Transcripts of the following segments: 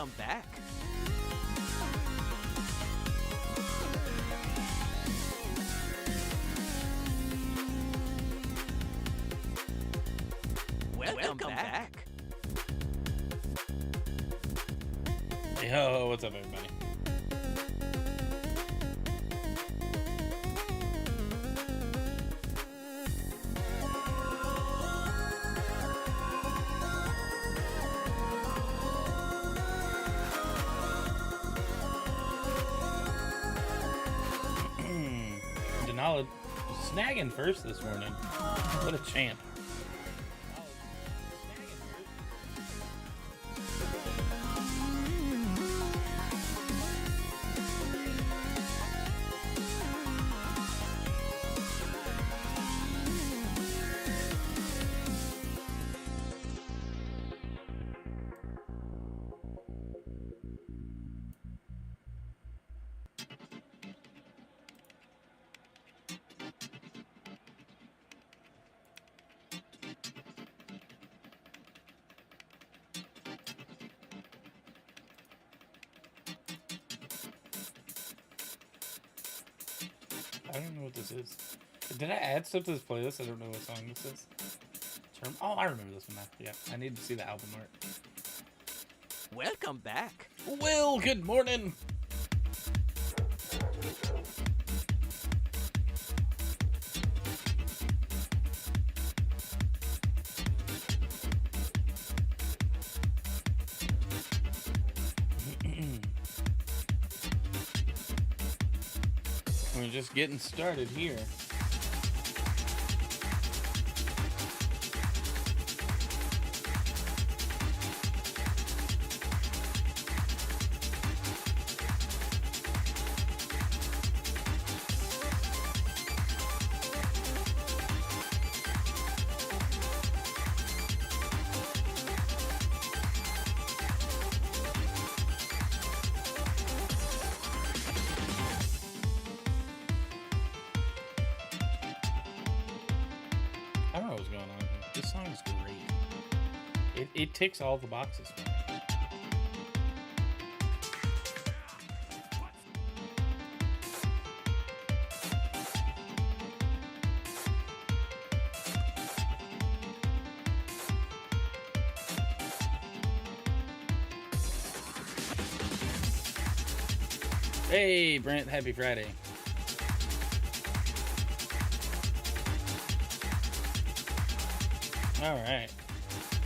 Welcome back. Welcome back. Yo, what's up, everybody? Denali snagging first this morning. What a champ. I don't know what this is. Did I add stuff to this playlist? I don't know what song this is. Oh, I remember this one now. Yeah, I need to see the album art. Welcome back. Will, good morning. We're just getting started here. I don't know what's going on here. This song is great. It ticks all the boxes for me. Hey, Brent, happy Friday. All right.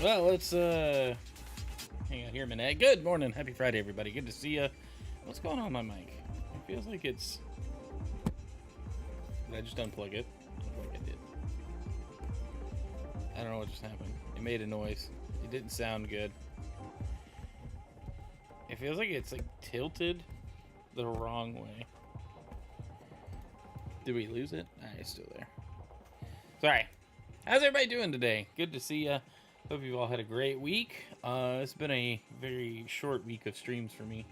Well, let's hang on here a minute. Good morning. Happy Friday, everybody. Good to see you. What's going on with my mic? It feels like it's... Did I just unplug it? I don't think I did. I don't know what just happened. It made a noise. It didn't sound good. It feels like it's like tilted the wrong way. Did we lose it? It's still there. Sorry. How's everybody doing today? Good to see you. Hope you've all had a great week. It's been a very short week of streams for me,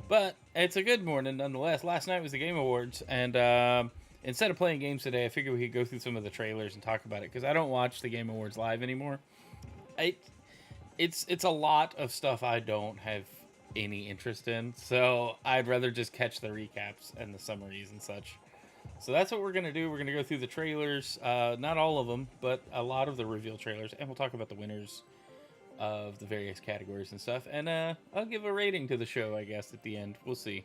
but it's a good morning nonetheless. Last night was the Game Awards, and instead of playing games today, I figured we could go through some of the trailers and talk about it, because I don't watch the Game Awards live anymore. It's a lot of stuff I don't have any interest in, so I'd rather just catch the recaps and the summaries and such. So that's what we're going to do. We're going to go through the trailers, not all of them, but a lot of the reveal trailers, and we'll talk about the winners of the various categories and stuff, and I'll give a rating to the show, I guess, at the end. We'll see.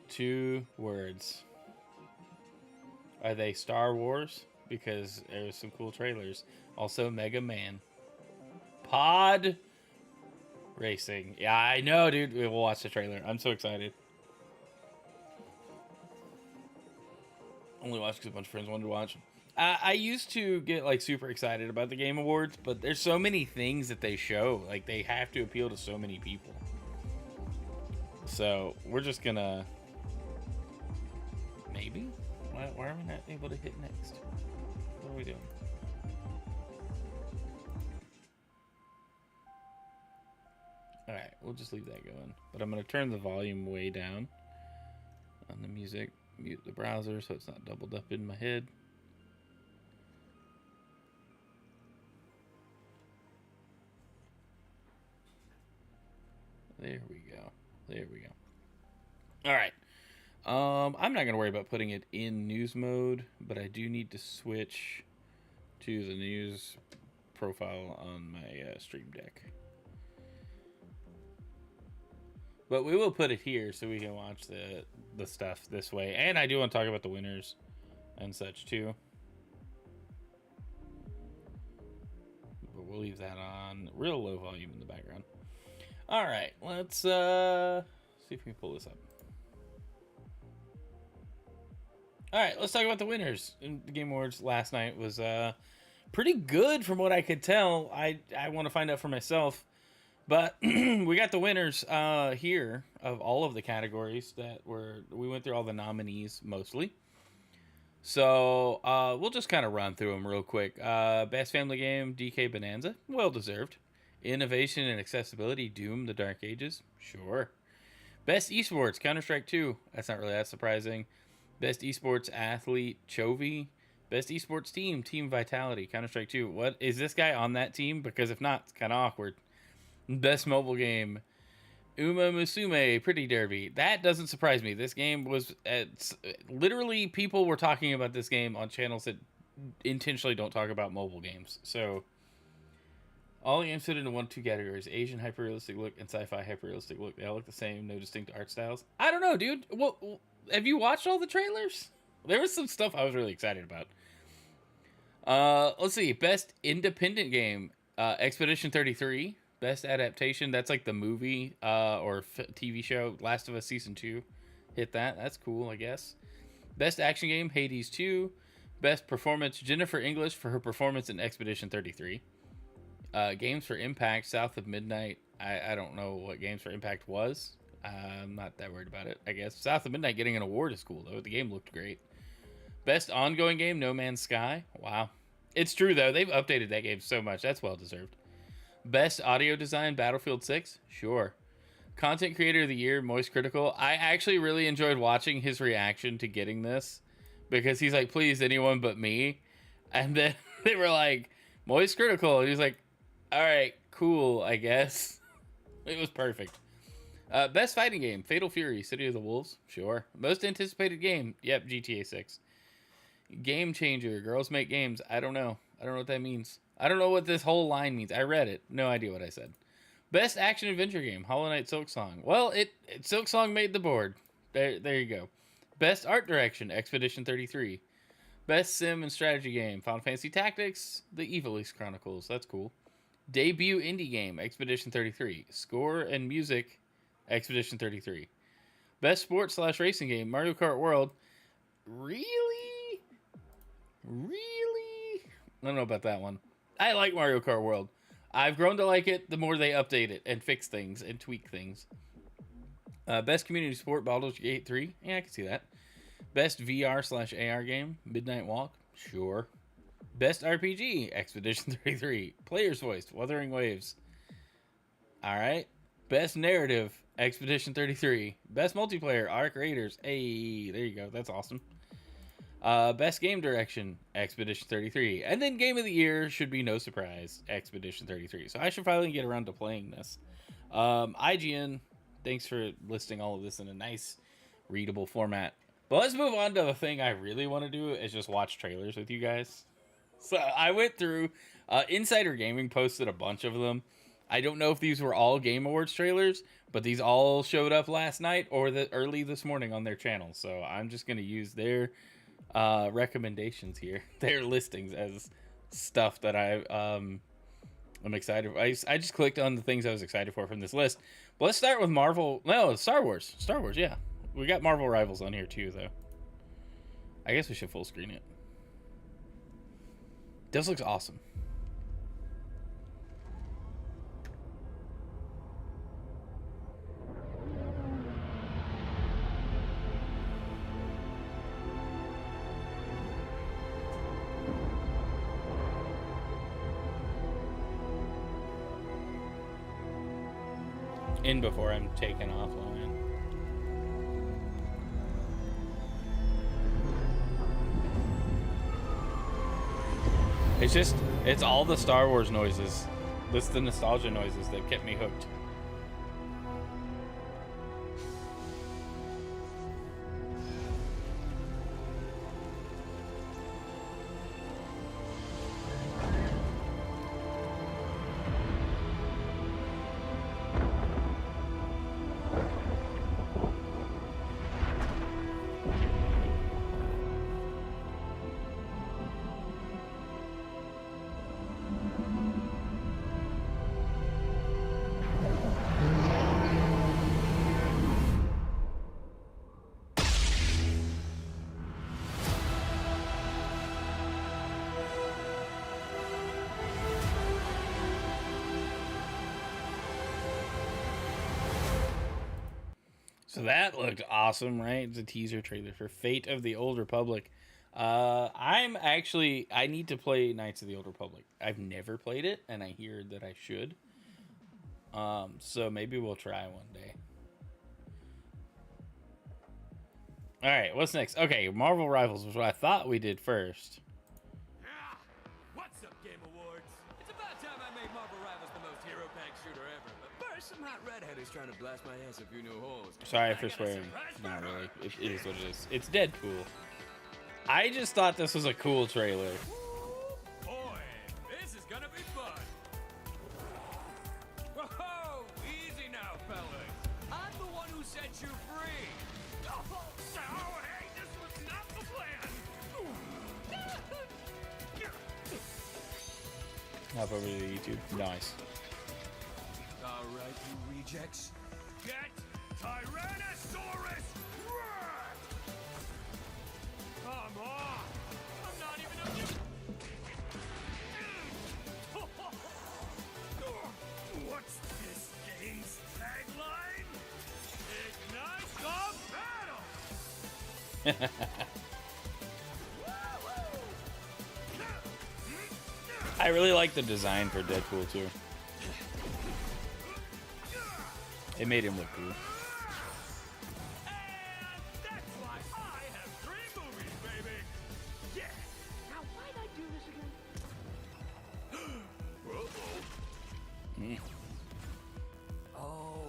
2 words. Are they Star Wars? Because there's some cool trailers. Also, Mega Man. Pod Racing. Yeah, I know, dude. We'll watch the trailer. I'm so excited. Only watched because a bunch of friends wanted to watch. I used to get like super excited about the Game Awards, but there's so many things that they show. Like, they have to appeal to so many people. So we're just gonna maybe. Why are we not able to hit next? What are we doing? All right, we'll just leave that going. But I'm gonna turn the volume way down on the music. Mute the browser so it's not doubled up in my head. There we go. There we go. All right. I'm not going to worry about putting it in news mode, but I do need to switch to the news profile on my Stream Deck. But we will put it here so we can watch the stuff this way. And I do want to talk about the winners and such too. But we'll leave that on real low volume in the background. All right, let's see if we can pull this up. All right, let's talk about the winners. The Game Awards last night was pretty good from what I could tell. I want to find out for myself. But we got the winners here of all of the categories we went through all the nominees mostly. So we'll just kind of run through them real quick. Best Family Game, DK Bonanza, well deserved. Innovation and Accessibility, Doom, The Dark Ages, sure. Best Esports, Counter-Strike 2, that's not really that surprising. Best Esports Athlete, Chovy. Best Esports Team, Team Vitality, Counter-Strike 2. What, is this guy on that team? Because if not, it's kind of awkward. Best Mobile Game, Uma Musume, Pretty Derby. That doesn't surprise me. This game was... literally, people were talking about this game on channels that intentionally don't talk about mobile games. So, all the games fit into one of two categories. Asian hyper-realistic look and sci-fi hyper-realistic look. They all look the same, no distinct art styles. I don't know, dude. Well, have you watched all the trailers? There was some stuff I was really excited about. Let's see. Best Independent Game, Expedition 33. Best Adaptation, that's like the movie or TV show, Last of Us Season 2. Hit that. That's cool, I guess. Best Action Game, Hades 2. Best Performance, Jennifer English for her performance in Expedition 33. Games for Impact, South of Midnight. I don't know what Games for Impact was. I'm not that worried about it, I guess. South of Midnight getting an award is cool, though. The game looked great. Best Ongoing Game, No Man's Sky. Wow. It's true, though. They've updated that game so much. That's well-deserved. Best Audio Design, Battlefield 6. Sure. Content Creator of the Year, Moist Critical. I actually really enjoyed watching his reaction to getting this. Because he's like, please, anyone but me. And then they were like, Moist Critical. And he's like, all right, cool, I guess. It was perfect. Best Fighting Game, Fatal Fury, City of the Wolves. Sure. Most Anticipated Game. Yep, GTA 6. Game Changer, Girls Make Games. I don't know. I don't know what that means. I don't know what this whole line means. I read it. No idea what I said. Best Action Adventure Game, Hollow Knight Silksong. Well, Silksong made the board. There you go. Best Art Direction, Expedition 33. Best Sim and Strategy Game, Final Fantasy Tactics, The Evil East Chronicles. That's cool. Debut Indie Game, Expedition 33. Score and Music, Expedition 33. Best Sports/Racing Game, Mario Kart World. Really? I don't know about that one. I like Mario Kart World. I've grown to like it the more they update it and fix things and tweak things. Best Community Support, Baldur's Gate 3. Yeah, I can see that. Best VR/AR Game, Midnight Walk. Sure. Best RPG, Expedition 33. Player's Voice, Wuthering Waves. Alright. Best Narrative, Expedition 33. Best Multiplayer, Arc Raiders. Hey, there you go. That's awesome. Best Game Direction, Expedition 33. And then Game of the Year should be no surprise, Expedition 33. So I should finally get around to playing this. IGN, thanks for listing all of this in a nice, readable format. But let's move on to the thing I really want to do is just watch trailers with you guys. So I went through, Insider Gaming posted a bunch of them. I don't know if these were all Game Awards trailers, but these all showed up last night or early this morning on their channel. So I'm just going to use their recommendations here, their listings as stuff that I'm excited for. I just clicked on the things I was excited for from this list. But let's start with Star Wars, yeah. We got Marvel Rivals on here too, though. I guess we should full screen it. This looks awesome. In before I'm taken offline. It's all the Star Wars noises. It's the nostalgia noises that kept me hooked. So that looked awesome, right? It's a teaser trailer for Fate of the Old Republic. I need to play Knights of the Old Republic. I've never played it, and I hear that I should. So maybe we'll try one day. All right, what's next? Okay, Marvel Rivals was what I thought we did first. What's up, Game Awards? It's about time I made Marvel Rivals the most hero-packed shooter ever. But first, some hot redhead is trying to blast my ass a few new holes. Sorry for swearing. Not really. It is what it is. It's Deadpool. I just thought this was a cool trailer. Boy, this is gonna be fun. Whoa, easy now, fellas. I'm the one who set you free. Oh, hey, this was not the plan. Hop over to YouTube. Nice. All right, you rejects. Get Tyrannosaurus Rex! Come on! I'm not even a... What's this game's tagline? Ignite the battle! I really like the design for Deadpool too. It made him look cool. And that's why I have 3 movies, baby! Yeah! Now, why'd I do this again? Oh,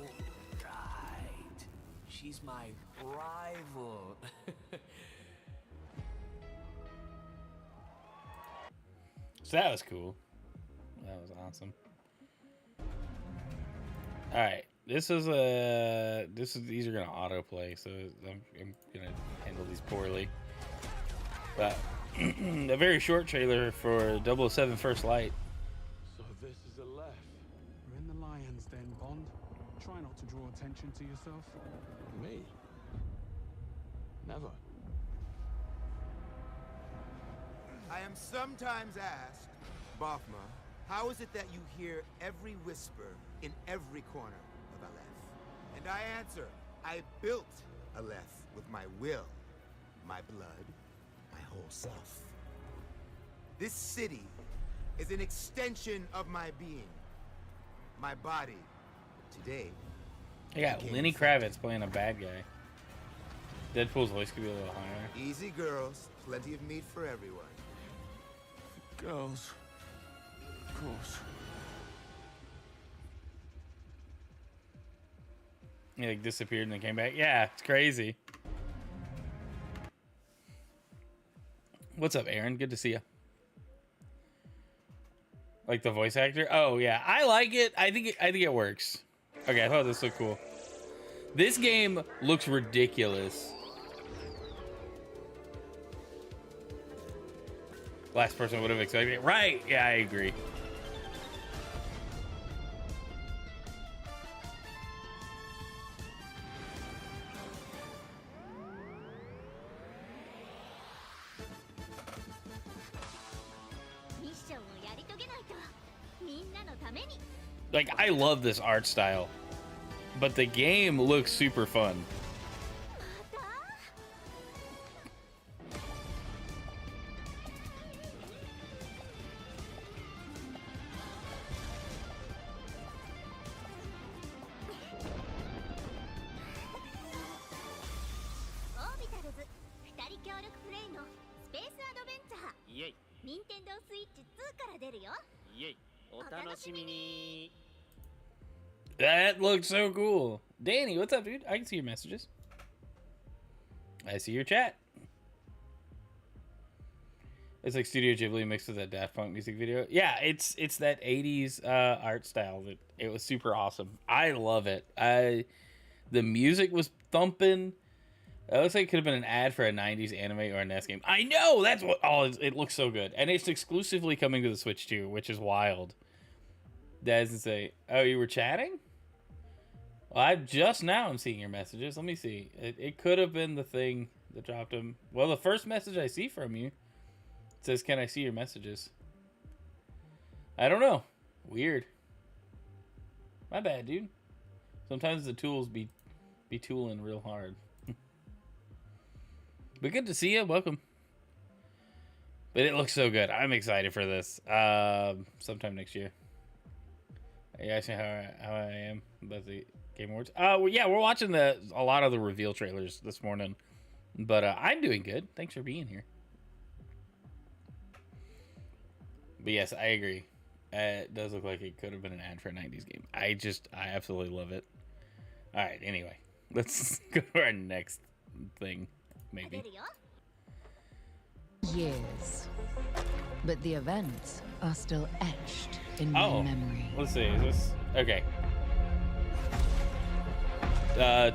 right. She's my rival. So that was cool. That was awesome. All right, these are gonna autoplay, so I'm gonna handle these poorly. But a very short trailer for 007 First Light. So this is a left. We're in the lion's den, Bond. Try not to draw attention to yourself. Me? Never. I am sometimes asked, Bafma, how is it that you hear every whisper in every corner of Aleph? And I answer, I built Aleph with my will, my blood, my whole self. This city is an extension of my being, my body. Today, I got Lenny Kravitz playing a bad guy. Deadpool's voice could be a little higher. easy girls, plenty of meat for everyone. Girls. Of course. He like disappeared and then came back. Yeah, it's crazy. What's up, Aaron? Good to see you. Like the voice actor? Oh yeah, I like it. I think it works. Okay, I thought this looked cool. This game looks ridiculous. Last person would have expected it. Right? Yeah, I agree. Like, I love this art style, but the game looks super fun. That looks so cool. Danny, what's up, dude? I can see your messages. I see your chat. It's like Studio Ghibli mixed with that Daft Punk music video. Yeah, it's that 80s art style that it was super awesome. I love it. The music was thumping. It looks like it could have been an ad for a 90s anime or a NES game. I know! That's what... Oh, it looks so good. And it's exclusively coming to the Switch, too, which is wild. That doesn't say... Oh, you were chatting? Well, I'm seeing your messages. Let me see. It could have been the thing that dropped them. Well, the first message I see from you says, "Can I see your messages?" I don't know. Weird. My bad, dude. Sometimes the tools be Be tooling real hard. But good to see you. Welcome. But it looks so good. I'm excited for this. Sometime next year. You guys know how I am about the Game Awards? Well, yeah, we're watching a lot of the reveal trailers this morning. But I'm doing good. Thanks for being here. But yes, I agree. It does look like it could have been an ad for a 90s game. I absolutely love it. All right, anyway. Let's go to our next thing, maybe. Years. But the events are still etched in my memory. Let's see. Is this... Okay.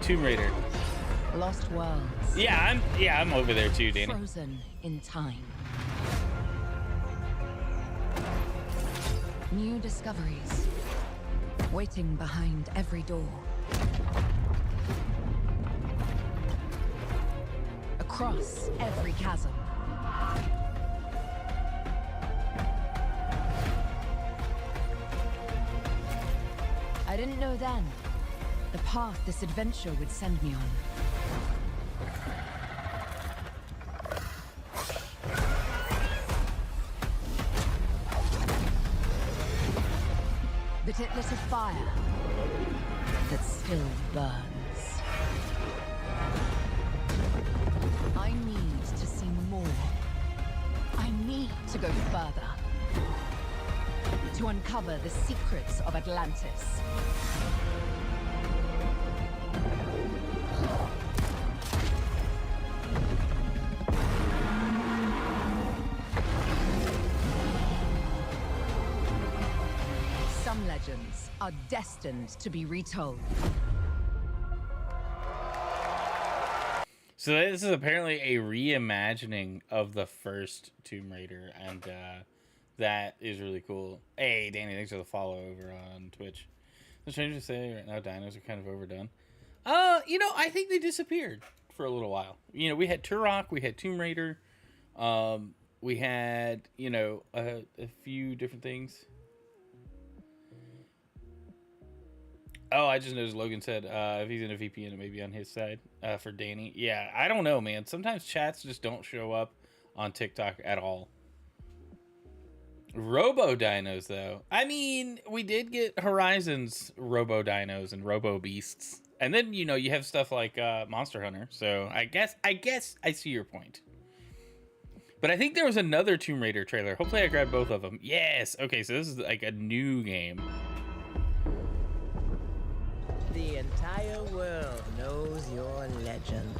Tomb Raider. Lost Worlds. Yeah, I'm over there too, Danny. Frozen in time. New discoveries. Waiting behind every door. Across every chasm. I didn't know then the path this adventure would send me on. But it lit a fire that still burns. I need to see more. I need to go further. To uncover the secrets of Atlantis. Some legends are destined to be retold. So this is apparently a reimagining of the first Tomb Raider, and that is really cool. Hey, Danny, thanks for the follow over on Twitch. I'm strange to say right now, dinos are kind of overdone. I think they disappeared for a little while. We had Turok, we had Tomb Raider, we had, a few different things. Oh, I just noticed Logan said if he's in a VPN, it may be on his side for Danny. Yeah, I don't know, man. Sometimes chats just don't show up on TikTok at all. Robo Dinos, though. I mean, we did get Horizon's Robo Dinos and Robo Beasts. And then, you have stuff like Monster Hunter. So I guess I see your point. But I think there was another Tomb Raider trailer. Hopefully I grabbed both of them. Yes. Okay, so this is like a new game. The entire world knows your legend.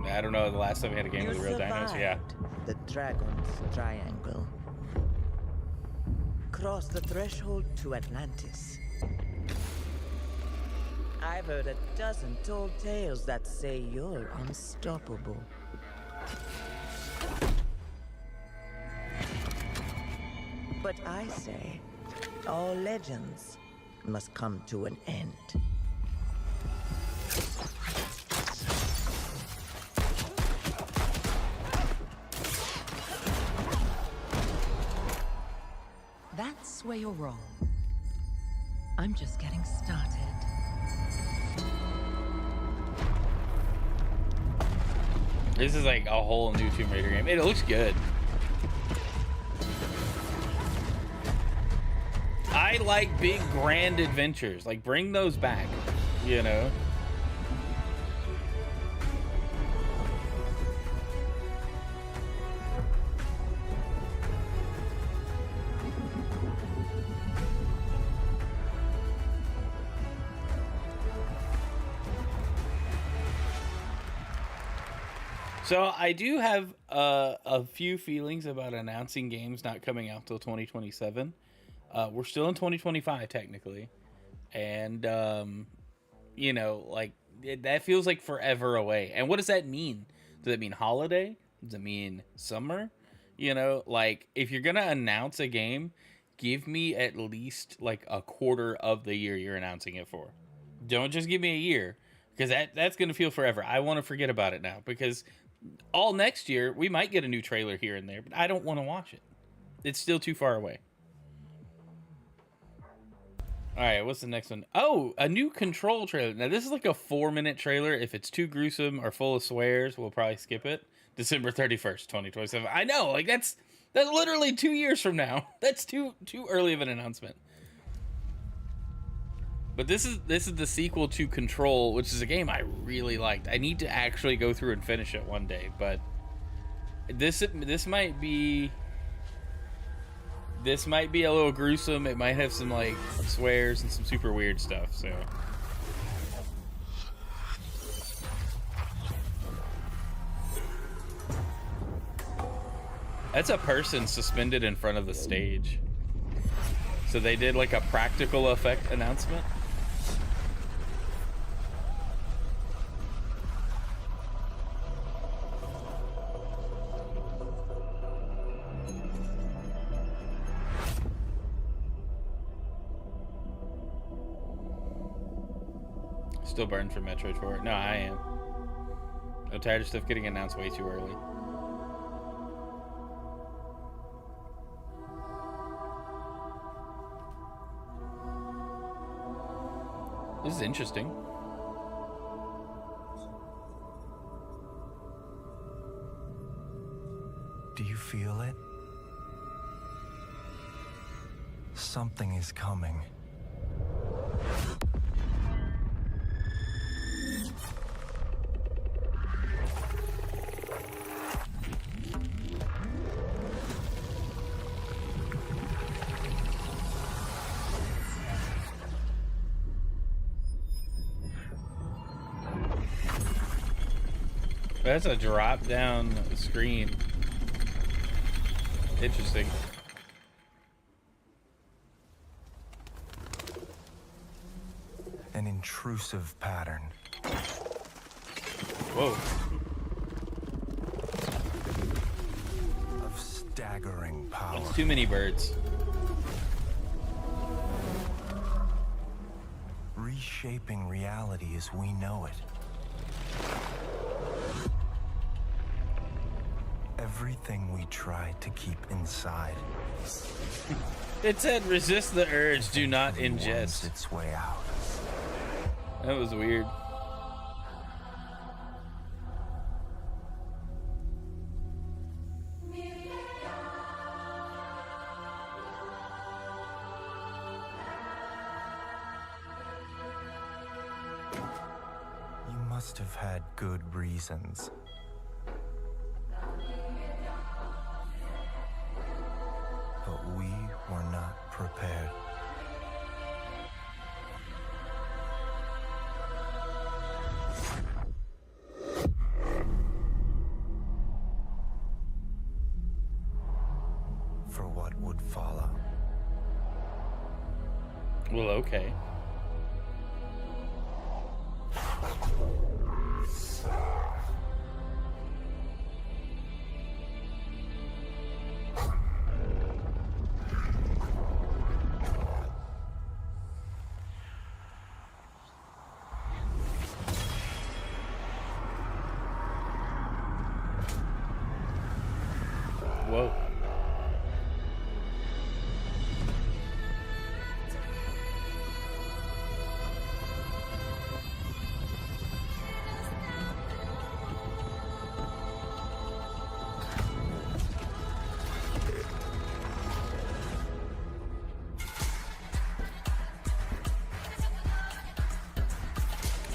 I don't know the last time we had a game with real dinos. Yeah. The Dragon's Triangle. Cross the threshold to Atlantis. I've heard a dozen told tales that say you're unstoppable. But I say, all legends must come to an end. That's where you're wrong. I'm just getting started. This is like a whole new Tomb Raider game. It looks good. I like big, grand adventures. Like, bring those back, So I do have a few feelings about announcing games not coming out till 2027. We're still in 2025 technically, and that feels like forever away. And what does that mean? Does it mean holiday? Does it mean summer? If you're gonna announce a game, give me at least like a quarter of the year you're announcing it for. Don't just give me a year, because that's gonna feel forever. I want to forget about it now, because all next year we might get a new trailer here and there, but I don't want to watch it. It's still too far away. All right, what's the next one? Oh, a new Control trailer. Now, this is like a 4-minute trailer. If it's too gruesome or full of swears, we'll probably skip it. December 31st, 2027. I know, like that's literally 2 years from now. That's too early of an announcement. But this is the sequel to Control, which is a game I really liked. I need to actually go through and finish it one day, but this might be a little gruesome. It might have some like swears and some super weird stuff, so that's a person suspended in front of the stage. So they did like a practical effect announcement. Still burned from Metroid 4. No, I am. I'm tired of stuff getting announced way too early. This is interesting. Do you feel it? Something is coming. That's a drop down screen. Interesting. An intrusive pattern. Whoa. Of staggering power. That's too many birds. Reshaping reality as we know it. Everything we try to keep inside. It said resist the urge, do not ingest. Its way out. That was weird. You must have had good reasons. But we were not prepared. For what would follow. Well, okay. Whoa.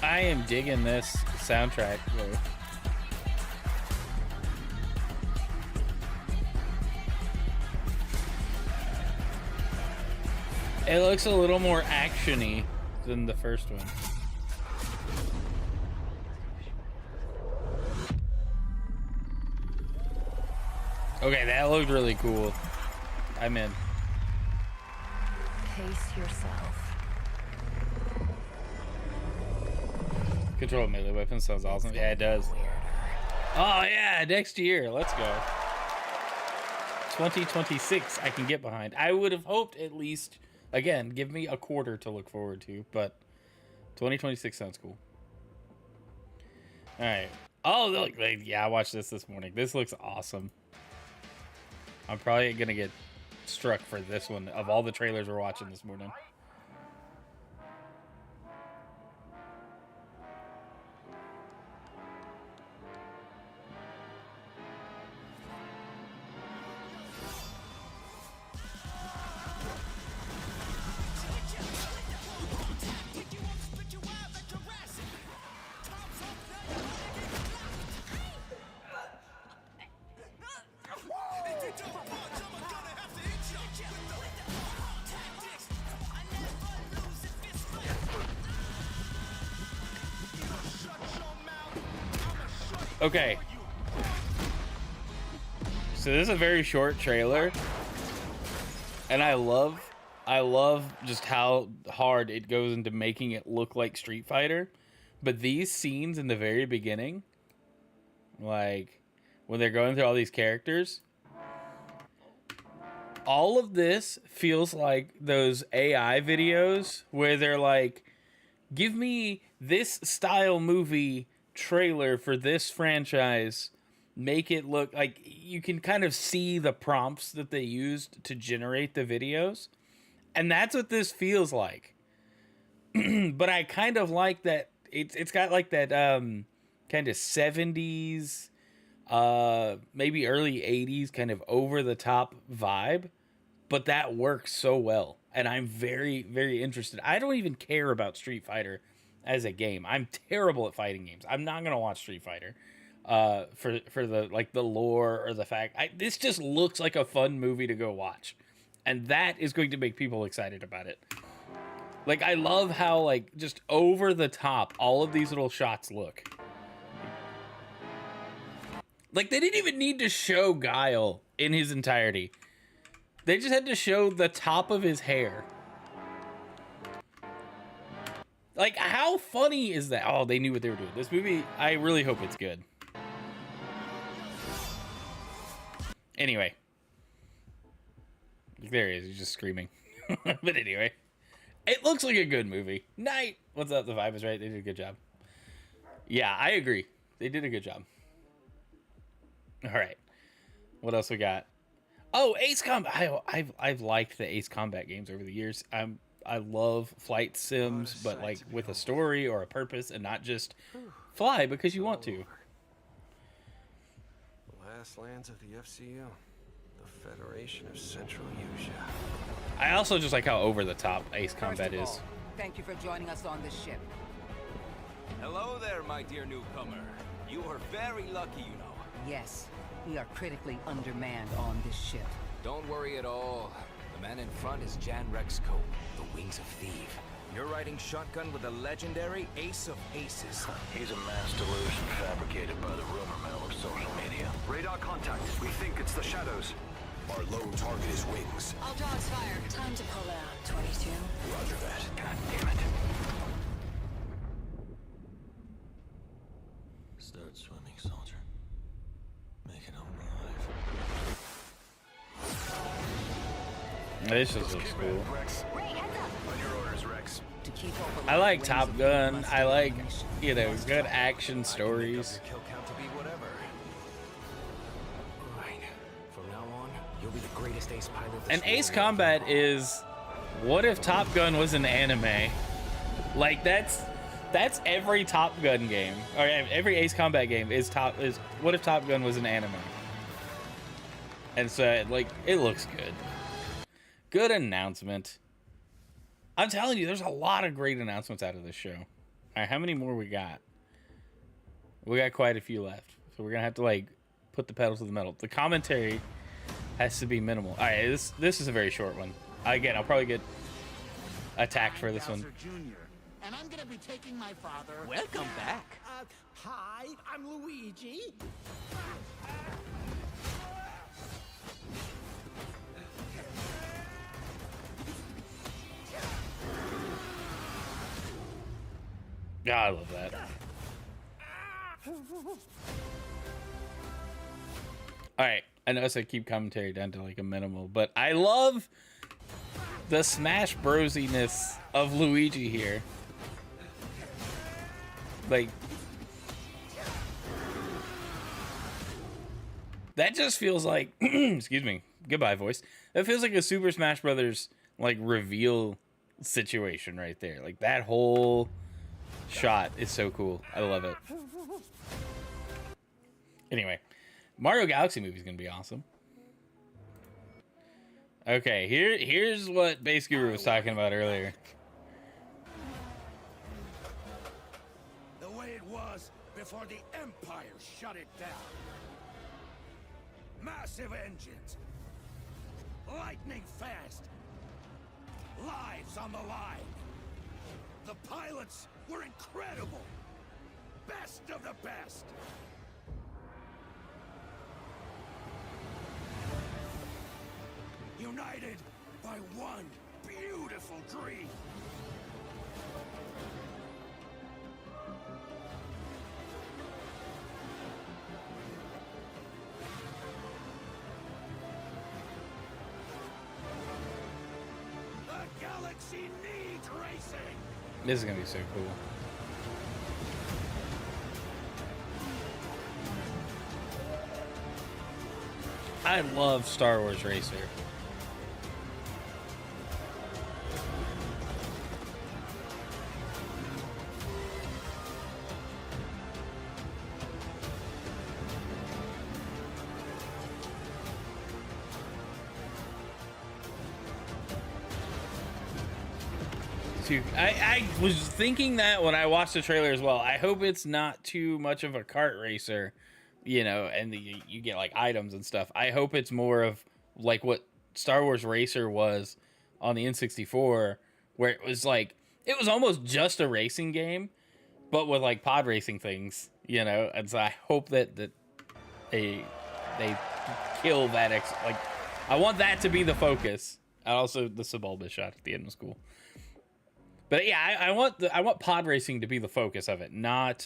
I am digging this soundtrack, though. It looks a little more action-y than the first one. Okay, that looked really cool. I'm in. Pace yourself. Control melee weapon sounds awesome. Yeah, it does. Oh yeah, next year. Let's go. 2026 I can get behind. I would have hoped at least, again, give me a quarter to look forward to, but 2026 sounds cool. All right. Oh, look, yeah, I watched this morning. This looks awesome. I'm probably going to get struck for this one of all the trailers we're watching this morning. Okay. So this is a very short trailer. And I love just how hard it goes into making it look like Street Fighter. But these scenes in the very beginning, like when they're going through all these characters, all of this feels like those AI videos where they're like, give me this style movie trailer for this franchise, make it look like you can kind of see the prompts that they used to generate the videos. And that's what this feels like. But I kind of like that it's got like that kind of 70s, maybe early 80s kind of over the top vibe, but that works so well. And I'm very, very interested. I don't even care about Street Fighter as a game. I'm terrible at fighting games. I'm not gonna watch Street Fighter for the like the lore or the fact this just looks like a fun movie to go watch, and that is going to make people excited about it. Like, I love how like just over the top all of these little shots look. Like, they didn't even need to show Guile in his entirety. They just had to show the top of his hair. Like, how funny is that? Oh, they knew what they were doing. This movie, I really hope it's good. Anyway. There he is. He's just screaming. But anyway. It looks like a good movie. Night. What's up? The vibe is right. They did a good job. Yeah, I agree. They did a good job. All right. What else we got? Oh, Ace Combat. I've liked the Ace Combat games over the years. I love flight sims, but like with a story or a purpose, and not just fly because you want to. The last lands of the FCU, the Federation of Central Asia. I also just like how over the top Ace Combat is. Thank you for joining us on this ship. Hello there, my dear newcomer. You are very lucky, you know. Yes, we are critically undermanned on this ship. Don't worry at all. The man in front is Jan Rexco, the Wings of Thief. You're riding shotgun with the legendary Ace of Aces. He's a mass delusion fabricated by the rumor mill of social media. Radar contact. We think it's the shadows. Our lone target is Wings. All dogs fire. Time to pull out, 22. Roger that. God damn it. Start swimming, soldier. Make it home alive. This just looks cool. On your orders, Rex. I like Top Gun. I like, you know, good action stories. Kill count to be whatever. Right. From now on, you'll be the greatest ace pilot. And Ace Combat is, what if Top Gun was an anime? Like, that's every Top Gun game, or every Ace Combat game is what if Top Gun was an anime? And so, like, it looks good. Good announcement. I'm telling you, there's a lot of great announcements out of this show. All right, how many more we got? We got quite a few left. So we're going to have to, like, put the pedal to the metal. The commentary has to be minimal. All right, this is a very short one. Again, I'll probably get attacked for this one. And I'm going to be taking my father... Welcome back. Hi, I'm Luigi. Yeah, I love that. Alright, I notice I keep commentary down to like a minimal, but I love the Smash Brosiness of Luigi here. Like, that just feels like, excuse me, goodbye voice. That feels like a Super Smash Brothers like reveal situation right there. Like that whole shot is so cool. I love it. Anyway, Mario Galaxy movie is gonna be awesome. Okay, here's what Base Guru was talking about earlier. The way it was before the Empire shut it down. Massive engines. Lightning fast. Lives on the line. The pilots were incredible. Best of the best. united by one beautiful dream. The galaxy needs racing. This is gonna be so cool. I love Star Wars Racer. I was thinking that when I watched the trailer as well. I hope it's not too much of a kart racer, you know, and you get like items and stuff. I hope it's more of like what Star Wars Racer was on the N64, where it was like, it was almost just a racing game, but with like pod racing things, you know. And so I hope that they kill that like, I want that to be the focus. And also the Sebulba shot at the end was cool. But yeah, I want pod racing to be the focus of it, not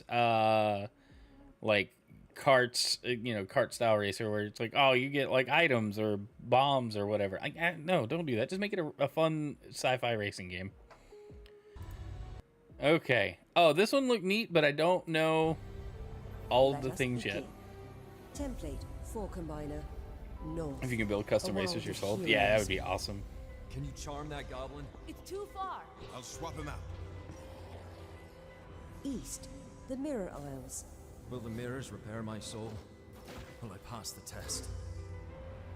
like carts, you know, kart style racer where it's like, oh, you get like items or bombs or whatever. No, don't do that. Just make it a fun sci-fi racing game. Okay. Oh, this one looked neat, but I don't know all the things yet. Template 4 combiner. North. If you can build custom racers yourself, yeah, that would be awesome. Can you charm that goblin? It's too far. I'll swap him out. East, the Mirror Isles. Will the mirrors repair my soul? Will I pass the test?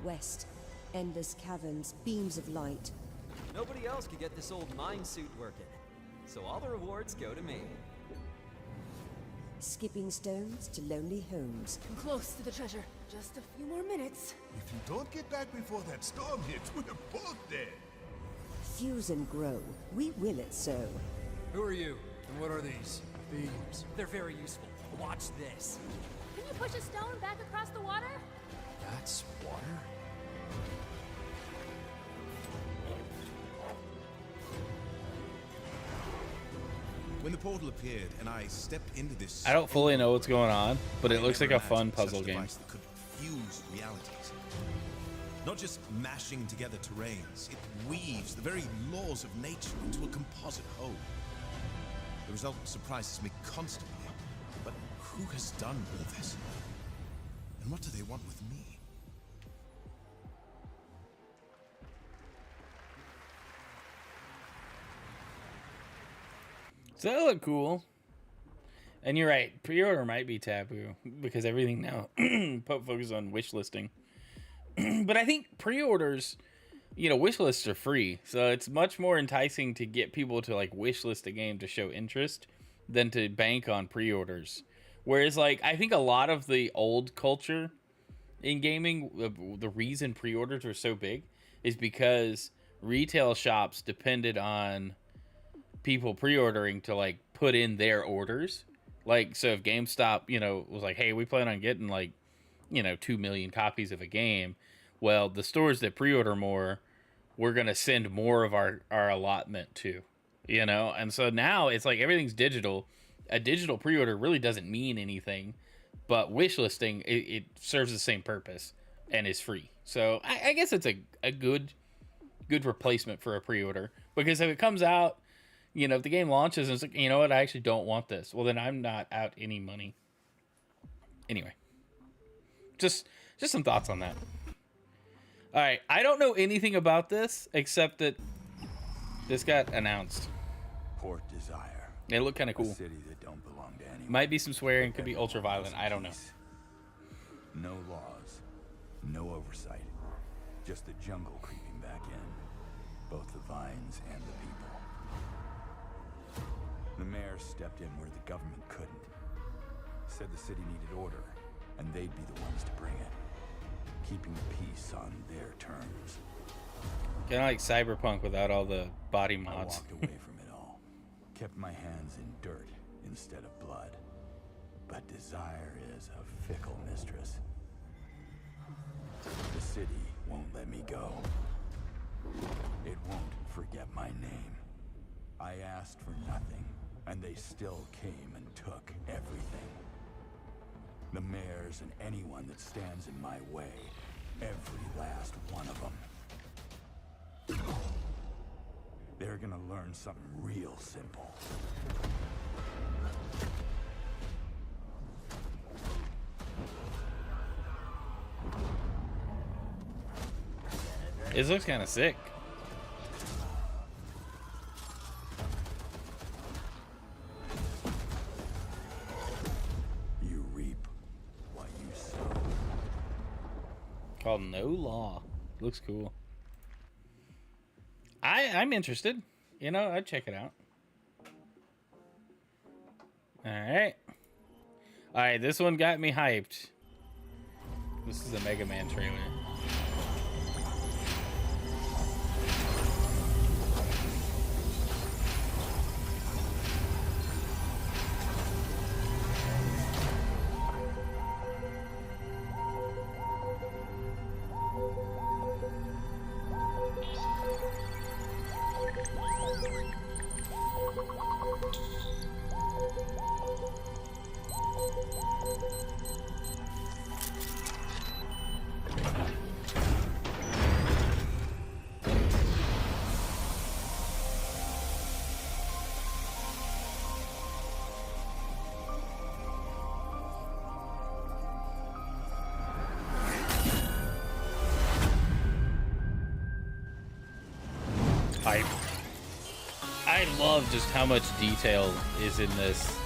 West, endless caverns, beams of light. Nobody else could get this old mine suit working, so all the rewards go to me. Skipping stones to lonely homes. I'm close to the treasure. Just a few more minutes. If you don't get back before that storm hits, we're both dead. Fuse and grow. We will it so. Who are you? And what are these? Beams. They're very useful. Watch this. Can you push a stone back across the water? That's water? When the portal appeared and I stepped into this, I don't fully know what's going on, but it looks like a fun puzzle game. That could fuse realities. Not just mashing together terrains, it weaves the very laws of nature into a composite whole. The result surprises me constantly. But who has done all this? And what do they want with me? So that looked cool. And you're right, pre-order might be taboo because everything now focuses on wish listing. But I think pre-orders, you know, wish lists are free, so it's much more enticing to get people to like wish list a game to show interest than to bank on pre-orders. Whereas, like, I think a lot of the old culture in gaming, the reason pre-orders were so big is because retail shops depended on people pre-ordering to like put in their orders. Like, so if GameStop, you know, was like, hey, we plan on getting like, you know, 2 million copies of a game, well, the stores that pre-order more, we're gonna send more of our allotment to, you know. And so now it's like everything's digital. A digital pre-order really doesn't mean anything, but wish listing, it serves the same purpose and is free. So I guess it's a good replacement for a pre-order, because if it comes out, you know, if the game launches and it's like, you know what, I actually don't want this, well, then I'm not out any money. Anyway, just some thoughts on that. All right, I don't know anything about this except that this got announced. Port Desire. It looked kind of cool. A city that don't belong to anyone. Might be some swearing, could be ultra violent. I don't know. No laws, no oversight, just the jungle creeping back in, both the vines and the people. The mayor stepped in where the government couldn't. Said the city needed order, and they'd be the ones to bring it. Keeping the peace on their terms. Kind of like Cyberpunk without all the body I mods. walked away from it all. Kept my hands in dirt instead of blood. But desire is a fickle mistress. The city won't let me go. It won't forget my name. I asked for nothing, and they still came and took everything. The mayors and anyone that stands in my way, every last one of them. They're gonna learn something real simple. This looks kind of sick. You reap what you sow. Called No Law. Looks cool. I'm interested. You know, I'd check it out. Alright. Alright, this one got me hyped. This is a Mega Man trailer. I love just how much detail is in this.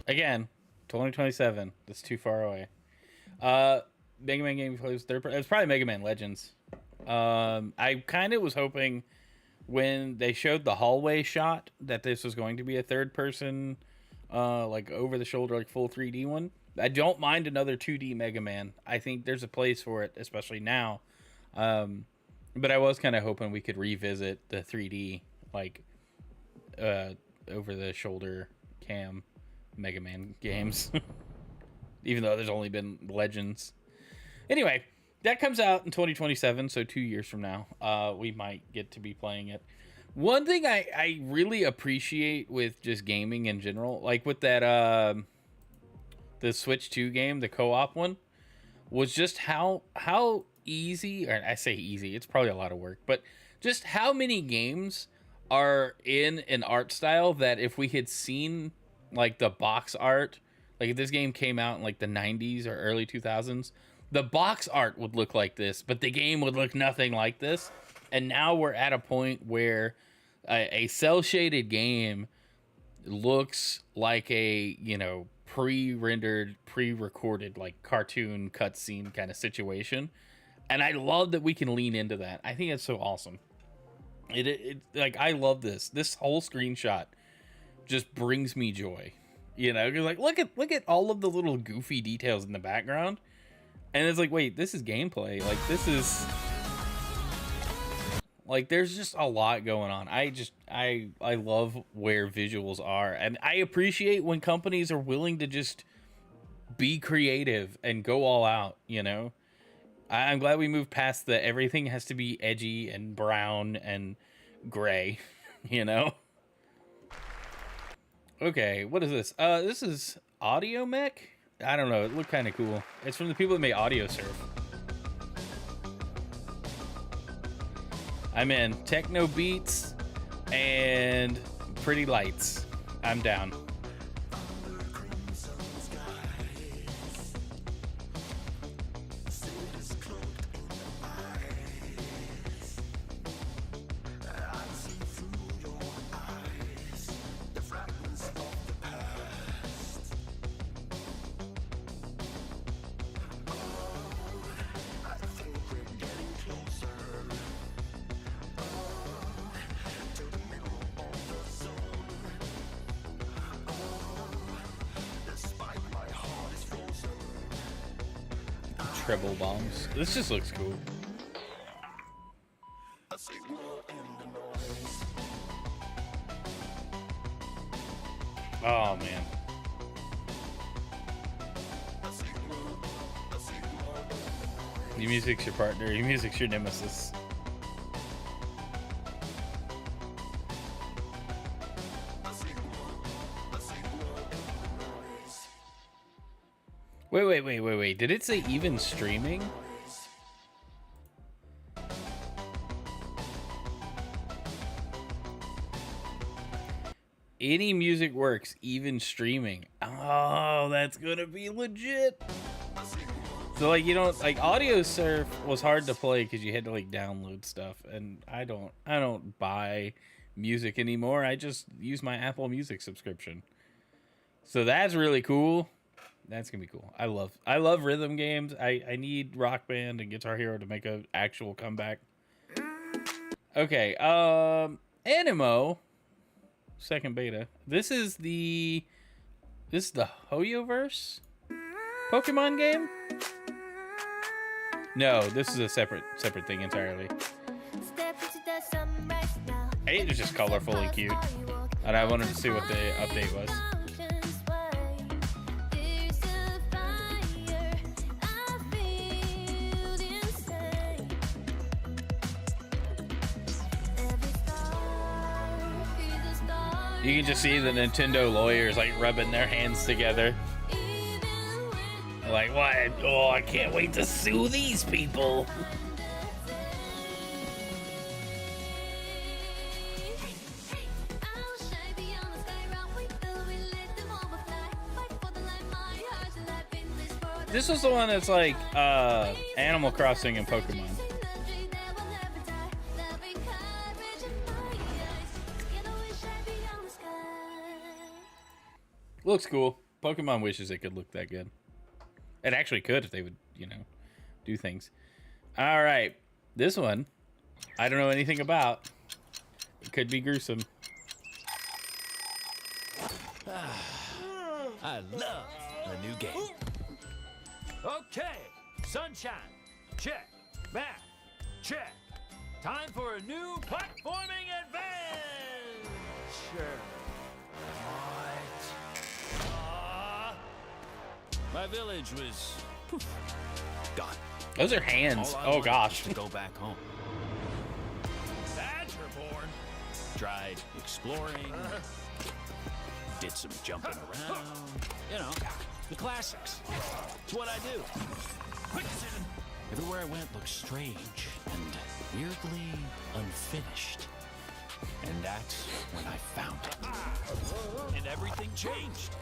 Again, 2027. That's too far away. Mega Man game plays third person. It was probably Mega Man Legends. I kind of was hoping when they showed the hallway shot that this was going to be a third person, like over the shoulder, like full 3D one. I don't mind another 2D Mega Man. I think there's a place for it, especially now. But I was kind of hoping we could revisit the 3D, like, over the shoulder cam Mega Man games. Even though there's only been Legends. Anyway, that comes out in 2027, so 2 years from now, we might get to be playing it. One thing I really appreciate with just gaming in general, like with that the Switch 2 game, the co-op one, was just how easy, or I say easy, it's probably a lot of work, but just how many games are in an art style that if we had seen like the box art, like if this game came out in like the 90s or early 2000s, the box art would look like this, but the game would look nothing like this. And now we're at a point where a cel-shaded game looks like a, you know, pre-rendered, pre-recorded, like cartoon cutscene kind of situation. And I love that we can lean into that. I think it's so awesome. It like, I love this. This whole screenshot just brings me joy, you know, because like look at all of the little goofy details in the background, and it's like, wait, this is gameplay. Like this is like, there's just a lot going on. I love where visuals are, and I appreciate when companies are willing to just be creative and go all out, you know. I'm glad we moved past the everything has to be edgy and brown and gray, you know. Okay, what is this? This is Audio Mech? I don't know, it looked kind of cool. It's from the people that made Audio Surf. I'm in. Techno beats and pretty lights. I'm down. Cribble bombs. This just looks cool. Oh man. Your music's your partner, your music's your nemesis. Wait. Did it say even streaming? Any music works, even streaming. Oh, that's gonna be legit. So like, you don't like audio surf was hard to play because you had to like download stuff, and I don't buy music anymore. I just use my Apple Music subscription. So that's really cool. That's gonna be cool. I love rhythm games. I need Rock Band and Guitar Hero to make an actual comeback. Okay, Animo, second beta. This is the Hoyoverse Pokemon game? No, this is a separate thing entirely. Hey, it's just colorful and cute. And I wanted to see what the update was. You can just see the Nintendo lawyers like rubbing their hands together. Like, what? Oh, I can't wait to sue these people. This was the one that's like Animal Crossing and Pokemon. Looks cool. Pokemon wishes it could look that good. It actually could if they would, you know, do things. All right. This one, I don't know anything about. It could be gruesome. I love a new game. Okay, sunshine, check. Math, check. Time for a new platforming adventure. My village was gone. Those are hands. Oh gosh. To go back home. Badgerborn. Tried exploring. Did some jumping around. You know, the classics. It's what I do. Everywhere I went looked strange and weirdly unfinished. And that's when I found it. And everything changed.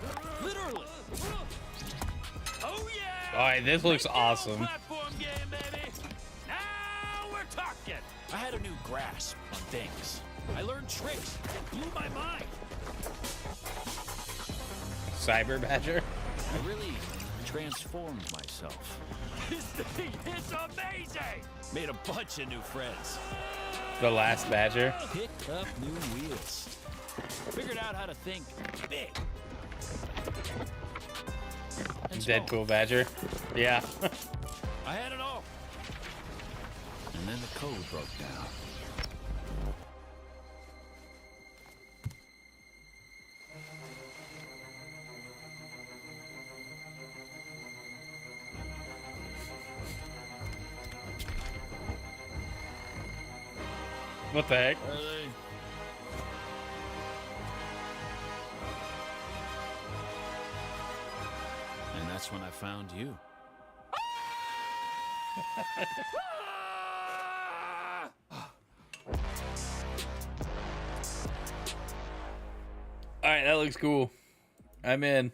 Literally. Oh yeah! Alright, this looks awesome. Platform game, baby. Now we're talking. I had a new grasp on things. I learned tricks that blew my mind. Cyber Badger? I really transformed myself. This thing is amazing! Made a bunch of new friends. The last Badger? Picked up new wheels. Figured out how to think big. Deadpool Badger. Yeah. I had it all. And then the code broke down. What the heck? And that's when I found you. Alright, that looks cool. I'm in.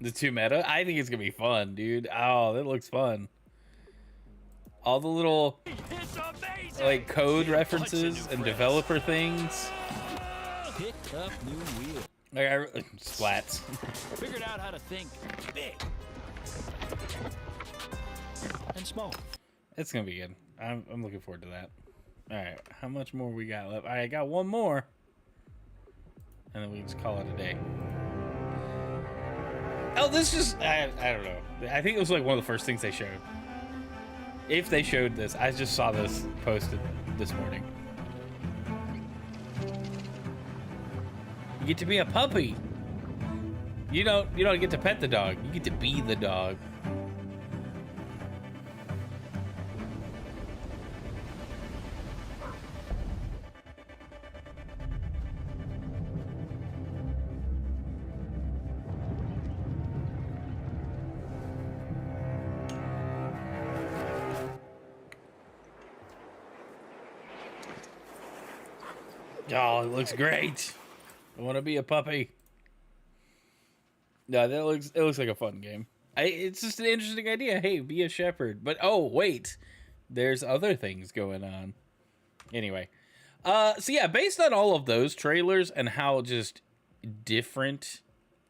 The 2 meta? I think it's gonna be fun, dude. Oh, that looks fun. All the little like code references and developer things. Picked up new wheel. Like splats. Figured out how to think big and small. It's gonna be good. I'm looking forward to that. All right, how much more we got left? I got one more, and then we can just call it a day. Oh, this just I don't know. I think it was like one of the first things they showed. If they showed this, I just saw this posted this morning. You get to be a puppy. You don't get to pet the dog. You get to be the dog. Oh, it looks great. I want to be a puppy. No, it looks like a fun game. It's just an interesting idea. Hey, be a shepherd. But oh, wait. There's other things going on. Anyway. So yeah, based on all of those trailers and how just different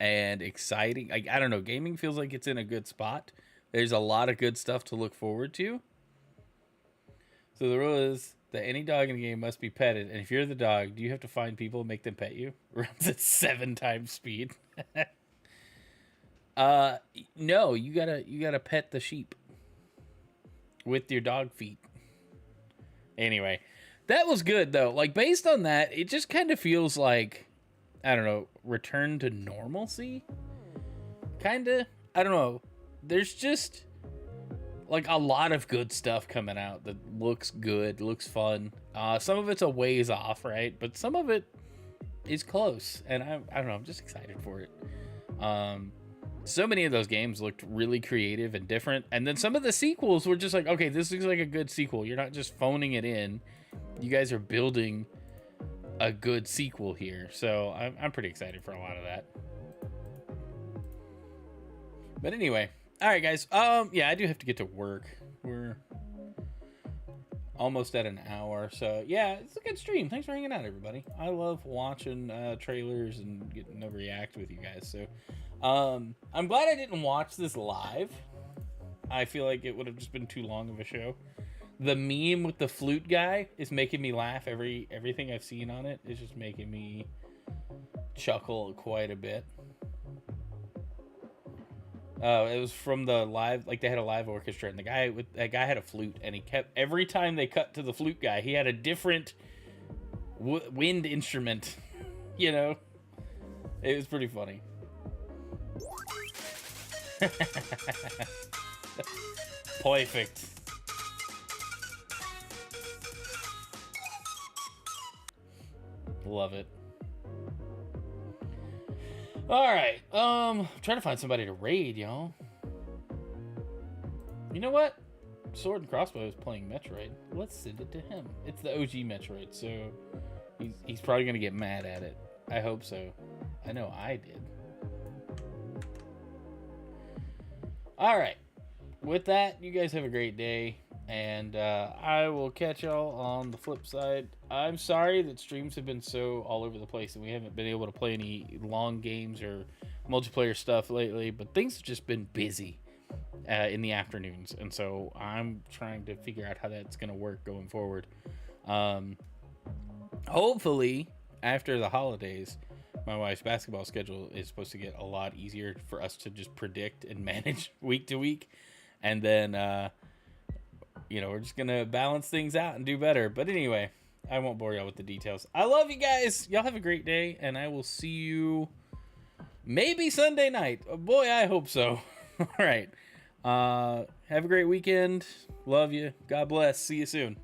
and exciting, I don't know, gaming feels like it's in a good spot. There's a lot of good stuff to look forward to. So the rule is that any dog in the game must be petted, and if you're the dog, do you have to find people and make them pet you? Runs at 7 times speed. No, you gotta pet the sheep with your dog feet. Anyway, that was good though. Like, based on that, it just kind of feels like, I don't know, return to normalcy. Kinda. I don't know. There's just like a lot of good stuff coming out that looks good, looks fun. Some of it's a ways off, right? But some of it is close, and I don't know, I'm just excited for it. So many of those games looked really creative and different, and then some of the sequels were just like, okay, this looks like a good sequel. You're not just phoning it in. You guys are building a good sequel here, so I'm pretty excited for a lot of that. But anyway, all right, guys. Yeah, I do have to get to work. We're almost at an hour, so yeah, it's a good stream. Thanks for hanging out, everybody. I love watching trailers and getting to react with you guys. So, I'm glad I didn't watch this live. I feel like it would have just been too long of a show. The meme with the flute guy is making me laugh. Everything I've seen on it is just making me chuckle quite a bit. It was from the live, like they had a live orchestra, and that guy had a flute, and he kept, every time they cut to the flute guy, he had a different wind instrument, you know? It was pretty funny. Perfect. Love it. Alright, trying to find somebody to raid, y'all. You know what? Sword and Crossbow is playing Metroid. Let's send it to him. It's the OG Metroid, so he's probably gonna get mad at it. I hope so. I know I did. Alright. With that, you guys have a great day. And I will catch y'all on the flip side. I'm sorry that streams have been so all over the place and we haven't been able to play any long games or multiplayer stuff lately, but things have just been busy in the afternoons, and so I'm trying to figure out how that's going to work going forward. Hopefully, after the holidays, my wife's basketball schedule is supposed to get a lot easier for us to just predict and manage week to week, and then you know, we're just going to balance things out and do better. But anyway, I won't bore y'all with the details. I love you guys. Y'all have a great day, and I will see you maybe Sunday night. Oh, boy, I hope so. All right. Have a great weekend. Love you. God bless. See you soon.